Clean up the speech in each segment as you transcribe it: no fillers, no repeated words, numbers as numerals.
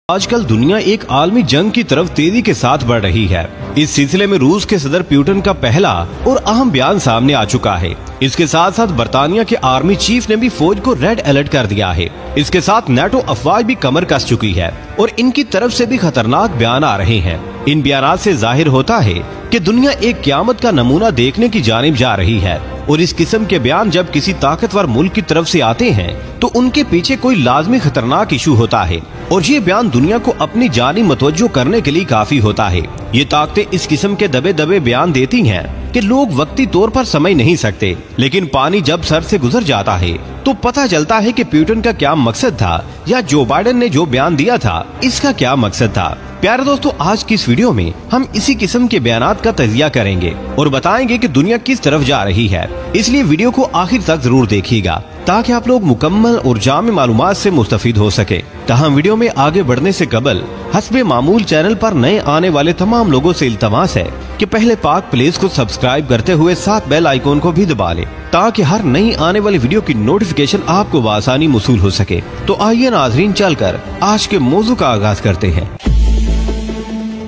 आजकल दुनिया एक आलमी जंग की तरफ तेजी के साथ बढ़ रही है। इस सिलसिले में रूस के सदर पुतिन का पहला और अहम बयान सामने आ चुका है। इसके साथ साथ बर्तानिया के आर्मी चीफ ने भी फौज को रेड अलर्ट कर दिया है। इसके साथ नेटो अफवाज भी कमर कस चुकी है और इनकी तरफ से भी खतरनाक बयान आ रहे हैं। इन बयानात से जाहिर होता है कि दुनिया एक क़यामत का नमूना देखने की जानिब जा रही है और इस किस्म के बयान जब किसी ताकतवर मुल्क की तरफ से आते हैं तो उनके पीछे कोई लाजमी खतरनाक इशू होता है और ये बयान दुनिया को अपनी जानिब मुतवज्जो करने के लिए काफी होता है। ये ताकतें इस किस्म के दबे दबे बयान देती हैं कि लोग वक्ती तौर पर समझ नहीं सकते, लेकिन पानी जब सर से गुजर जाता है तो पता चलता है कि पुतिन का क्या मकसद था या जो बाइडेन ने जो बयान दिया था इसका क्या मकसद था। प्यारे दोस्तों, आज की इस वीडियो में हम इसी किस्म के बयानात का तजिया करेंगे और बताएंगे कि दुनिया किस तरफ जा रही है। इसलिए वीडियो को आखिर तक जरूर देखिएगा ताकि आप लोग मुकम्मल और जामी मालूमात से मुस्तफीद हो सके। तहम वीडियो में आगे बढ़ने से कबल हस्बे मामूल चैनल पर नए आने वाले तमाम लोगों से इल्तमास है कि पहले पाक प्लेस को सब्सक्राइब करते हुए साथ बेल आइकॉन को भी दबा लें ताकि हर नई आने वाली वीडियो की नोटिफिकेशन आपको बआसानी मौसूल हो सके। तो आइए नाजरीन, चलकर आज के मौजू का आगाज करते हैं।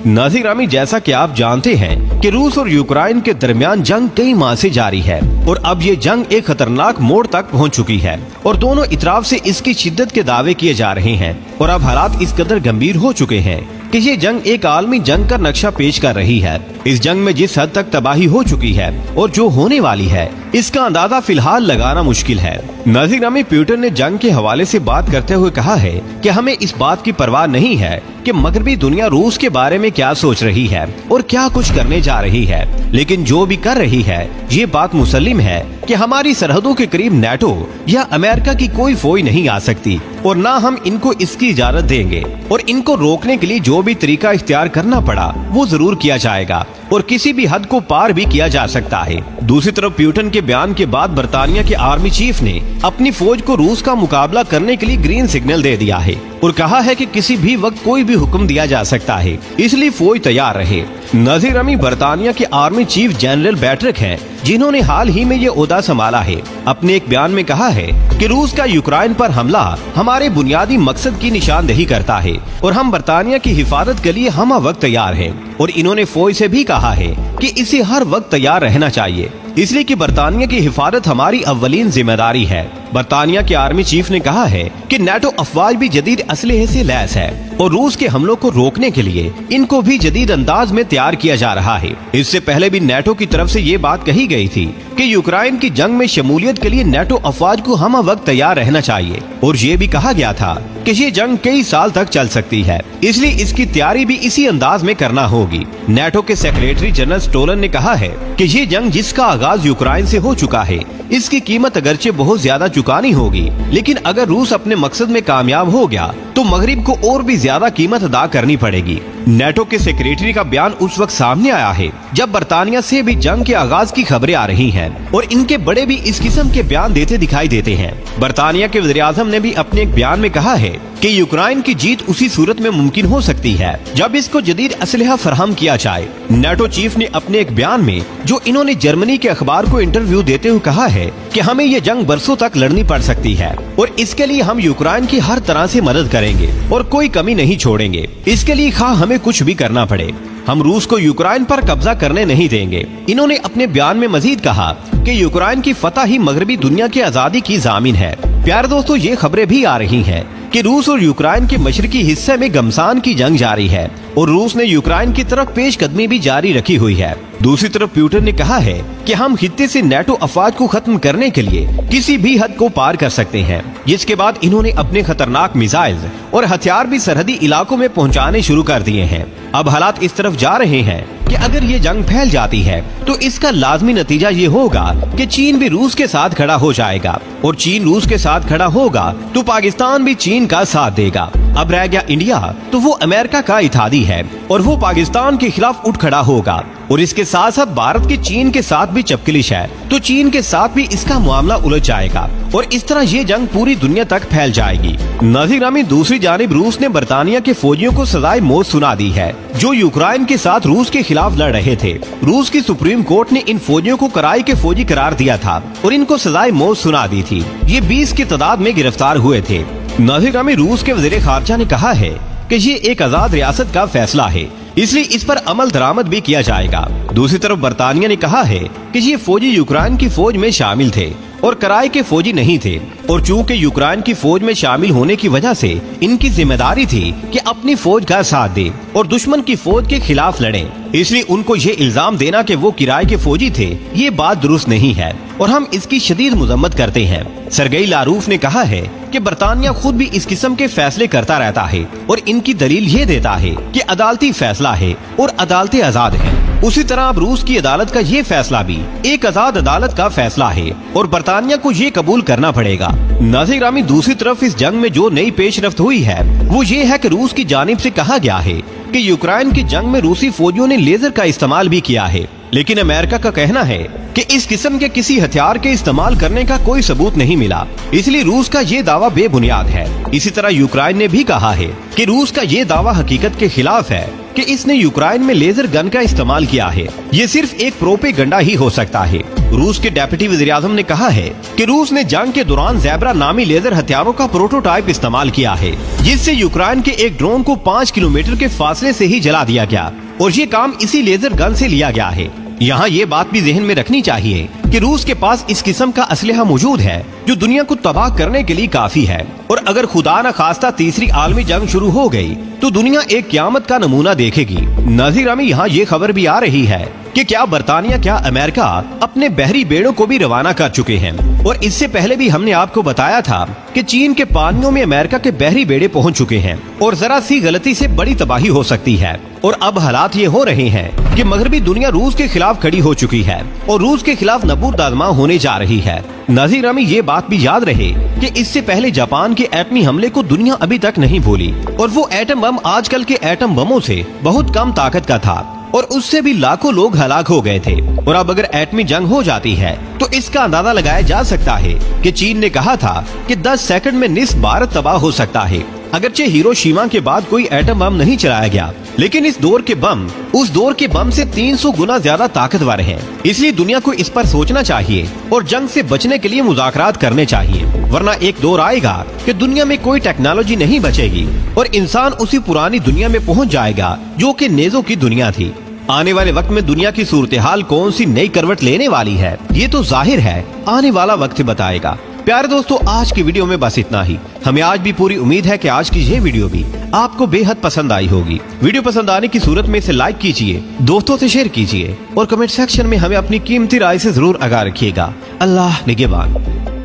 नाज़रीन, जैसा कि आप जानते हैं कि रूस और यूक्रेन के दरमियान जंग कई माह से जारी है और अब ये जंग एक खतरनाक मोड़ तक पहुंच चुकी है और दोनों इतराफ से इसकी शिद्दत के दावे किए जा रहे हैं और अब हालात इस कदर गंभीर हो चुके हैं कि ये जंग एक आलमी जंग का नक्शा पेश कर रही है। इस जंग में जिस हद तक तबाही हो चुकी है और जो होने वाली है इसका अंदाजा फिलहाल लगाना मुश्किल है। नाज़रीन, पुतिन ने जंग के हवाले से बात करते हुए कहा है कि हमें इस बात की परवाह नहीं है कि मगरबी दुनिया रूस के बारे में क्या सोच रही है और क्या कुछ करने जा रही है, लेकिन जो भी कर रही है ये बात मुसल्लिम है कि हमारी सरहदों के करीब नेटो या अमेरिका की कोई फौज नहीं आ सकती और ना हम इनको इसकी इजाजत देंगे और इनको रोकने के लिए जो भी तरीका इख्तियार करना पड़ा वो जरूर किया जाएगा और किसी भी हद को पार भी किया जा सकता है। दूसरी तरफ पुतिन के बयान के बाद बर्तानिया के आर्मी चीफ ने अपनी फौज को रूस का मुकाबला करने के लिए ग्रीन सिग्नल दे दिया है और कहा है कि किसी भी वक्त कोई भी हुक्म दिया जा सकता है, इसलिए फौज तैयार रहे। नाज़रीन, बर्तानिया के आर्मी चीफ जनरल बैटरिक हैं जिन्होंने हाल ही में ये ओहदा संभाला है। अपने एक बयान में कहा है कि रूस का यूक्रेन पर हमला हमारे बुनियादी मकसद की निशानदेही करता है और हम बर्तानिया की हिफाजत के लिए हम वक्त तैयार हैं और इन्होंने फौज से भी कहा है कि इसे हर वक्त तैयार रहना चाहिए, इसलिए कि बर्तानिया की हिफाजत हमारी अव्वलीन जिम्मेदारी है। बर्तानिया के आर्मी चीफ ने कहा है कि नेटो अफवाज भी जदीद असलहे से लैस है और रूस के हमलों को रोकने के लिए इनको भी जदीद अंदाज में तैयार किया जा रहा है। इससे पहले भी नेटो की तरफ से ये बात कही गई थी कि यूक्रेन की जंग में शमूलियत के लिए नेटो अफवाज को हम वक्त तैयार रहना चाहिए और ये भी कहा गया था कि ये जंग कई साल तक चल सकती है, इसलिए इसकी तैयारी भी इसी अंदाज में करना होगी। नेटो के सेक्रेटरी जनरल स्टोलन ने कहा है कि ये जंग जिसका आगाज यूक्रेन से हो चुका है इसकी कीमत अगरचे बहुत ज्यादा चुकानी होगी, लेकिन अगर रूस अपने मकसद में कामयाब हो गया तो मगरिब को और भी ज्यादा कीमत अदा करनी पड़ेगी। नेटो के सेक्रेटरी का बयान उस वक्त सामने आया है जब बर्तानिया से भी जंग के आगाज की खबरें आ रही हैं और इनके बड़े भी इस किस्म के बयान देते दिखाई देते हैं। बर्तानिया के वज़ीर-ए-आज़म ने भी अपने एक बयान में कहा है कि यूक्रेन की जीत उसी सूरत में मुमकिन हो सकती है जब इसको जदीद असलहा फराहम किया जाए। नेटो चीफ ने अपने एक बयान में जो इन्होंने जर्मनी के अखबार को इंटरव्यू देते हुए कहा है कि हमें ये जंग बरसों तक लड़नी पड़ सकती है और इसके लिए हम यूक्रेन की हर तरह से मदद करेंगे और कोई कमी नहीं छोड़ेंगे। इसके लिए खा हमें कुछ भी करना पड़े, हम रूस को यूक्रेन पर कब्जा करने नहीं देंगे। इन्होंने अपने बयान में मजीद कहा कि यूक्रेन की फतह ही मगरबी दुनिया की आजादी की जामिन है। प्यारे दोस्तों, ये खबरें भी आ रही हैं कि रूस और यूक्रेन के मशरकी हिस्से में घमसान की जंग जारी है और रूस ने यूक्रेन की तरफ पेशकदमी भी जारी रखी हुई है। दूसरी तरफ पुतिन ने कहा है कि हम खित्ते से नेटो अफवाज को खत्म करने के लिए किसी भी हद को पार कर सकते हैं, जिसके बाद इन्होंने अपने खतरनाक मिसाइल और हथियार भी सरहदी इलाकों में पहुंचाने शुरू कर दिए हैं। अब हालात इस तरफ जा रहे हैं कि अगर ये जंग फैल जाती है तो इसका लाजमी नतीजा ये होगा कि चीन भी रूस के साथ खड़ा हो जाएगा और चीन रूस के साथ खड़ा होगा तो पाकिस्तान भी चीन का साथ देगा। अब रह गया इंडिया, तो वो अमेरिका का इत्तेहादी है और वो पाकिस्तान के खिलाफ उठ खड़ा होगा और इसके साथ साथ भारत के चीन के साथ भी चपकलिश है तो चीन के साथ भी इसका मामला उलझ जाएगा और इस तरह ये जंग पूरी दुनिया तक फैल जाएगी। नाज़रीन, दूसरी जानिब रूस ने बर्तानिया के फौजियों को सजाए मौत सुना दी है जो यूक्रेन के साथ रूस के खिलाफ लड़ रहे थे। रूस की सुप्रीम कोर्ट ने इन फौजियों को कराई के फौजी करार दिया था और इनको सजाए मौत सुना दी थी। ये 20 की तादाद में गिरफ्तार हुए थे। नाज़रीन, रूस के वज़ीर ख़ारजा ने कहा है कि ये एक आजाद रियासत का फैसला है, इसलिए इस पर अमल दरामद भी किया जाएगा। दूसरी तरफ बरतानिया ने कहा है कि ये फौजी यूक्रेन की फौज में शामिल थे और कराए के फौजी नहीं थे, और चूंकि यूक्रेन की फौज में शामिल होने की वजह से इनकी जिम्मेदारी थी कि अपनी फौज का साथ दे और दुश्मन की फौज के खिलाफ लड़ें, इसलिए उनको ये इल्जाम देना कि वो किराए के फौजी थे, ये बात दुरुस्त नहीं है और हम इसकी शदीद मुजम्मत करते हैं। सरगेई लारूफ ने कहा है कि बरतानिया खुद भी इस किस्म के फैसले करता रहता है और इनकी दलील ये देता है कि अदालती फैसला है और अदालतें आजाद हैं। उसी तरह अब रूस की अदालत का ये फैसला भी एक आजाद अदालत का फैसला है और बरतानिया को ये कबूल करना पड़ेगा। नाज़रीन ग्रामी, दूसरी तरफ इस जंग में जो नई पेशरफ्त हुई है वो ये है कि रूस की जानिब से कहा गया है कि यूक्रेन की जंग में रूसी फौजियों ने लेजर का इस्तेमाल भी किया है, लेकिन अमेरिका का कहना है कि इस किस्म के किसी हथियार के इस्तेमाल करने का कोई सबूत नहीं मिला, इसलिए रूस का ये दावा बेबुनियाद है। इसी तरह यूक्रेन ने भी कहा है कि रूस का ये दावा हकीकत के खिलाफ है कि इसने यूक्रेन में लेजर गन का इस्तेमाल किया है। ये सिर्फ एक प्रोपेगंडा ही हो सकता है। रूस के डेप्यूटी वज़ीर-ए-आज़म ने कहा है कि रूस ने जंग के दौरान ज़ेब्रा नामी लेजर हथियारों का प्रोटोटाइप इस्तेमाल किया है, जिससे यूक्रेन के एक ड्रोन को 5 किलोमीटर के फासले से ही जला दिया गया और ये काम इसी लेजर गन से लिया गया है। यहाँ ये बात भी जहन में रखनी चाहिए कि रूस के पास इस किस्म का असलहा मौजूद है जो दुनिया को तबाह करने के लिए काफी है, और अगर खुदा न खास्ता तीसरी आलमी जंग शुरू हो गई तो दुनिया एक क़यामत का नमूना देखेगी। नाज़रीन ग्रामी, यहाँ ये खबर भी आ रही है कि क्या बरतानिया, क्या अमेरिका अपने बहरी बेड़ों को भी रवाना कर चुके हैं, और इससे पहले भी हमने आपको बताया था कि चीन के पानियों में अमेरिका के बहरी बेड़े पहुंच चुके हैं और जरा सी गलती से बड़ी तबाही हो सकती है। और अब हालात ये हो रहे हैं कि मगरबी दुनिया रूस के खिलाफ खड़ी हो चुकी है और रूस के खिलाफ नबूद आज़मा होने जा रही है। नाज़रीन ग्रामी, ये बात भी याद रहे कि इससे पहले जापान के एटमी हमले को दुनिया अभी तक नहीं भूली, और वो एटम बम आजकल के एटम बमों से बहुत कम ताकत का था और उससे भी लाखों लोग हलाक हो गए थे। और अब अगर एटमी जंग हो जाती है तो इसका अंदाजा लगाया जा सकता है कि चीन ने कहा था कि 10 सेकंड में निस्फ भारत तबाह हो सकता है। अगरचे हिरोशिमा के बाद कोई एटम बम नहीं चलाया गया, लेकिन इस दौर के बम उस दौर के बम से 300 गुना ज्यादा ताकतवर हैं। इसलिए दुनिया को इस पर सोचना चाहिए और जंग से बचने के लिए मुज़ाकरात करने चाहिए, वरना एक दौर आएगा कि दुनिया में कोई टेक्नोलॉजी नहीं बचेगी और इंसान उसी पुरानी दुनिया में पहुंच जाएगा जो कि नेज़ों की दुनिया थी। आने वाले वक्त में दुनिया की सूरत हाल कौन सी नई करवट लेने वाली है, ये तो जाहिर है आने वाला वक्त बताएगा। प्यारे दोस्तों, आज की वीडियो में बस इतना ही। हमें आज भी पूरी उम्मीद है कि आज की ये वीडियो भी आपको बेहद पसंद आई होगी। वीडियो पसंद आने की सूरत में इसे लाइक कीजिए, दोस्तों से शेयर कीजिए और कमेंट सेक्शन में हमें अपनी कीमती राय से जरूर आगाह रखिएगा। अल्लाह निगहबान।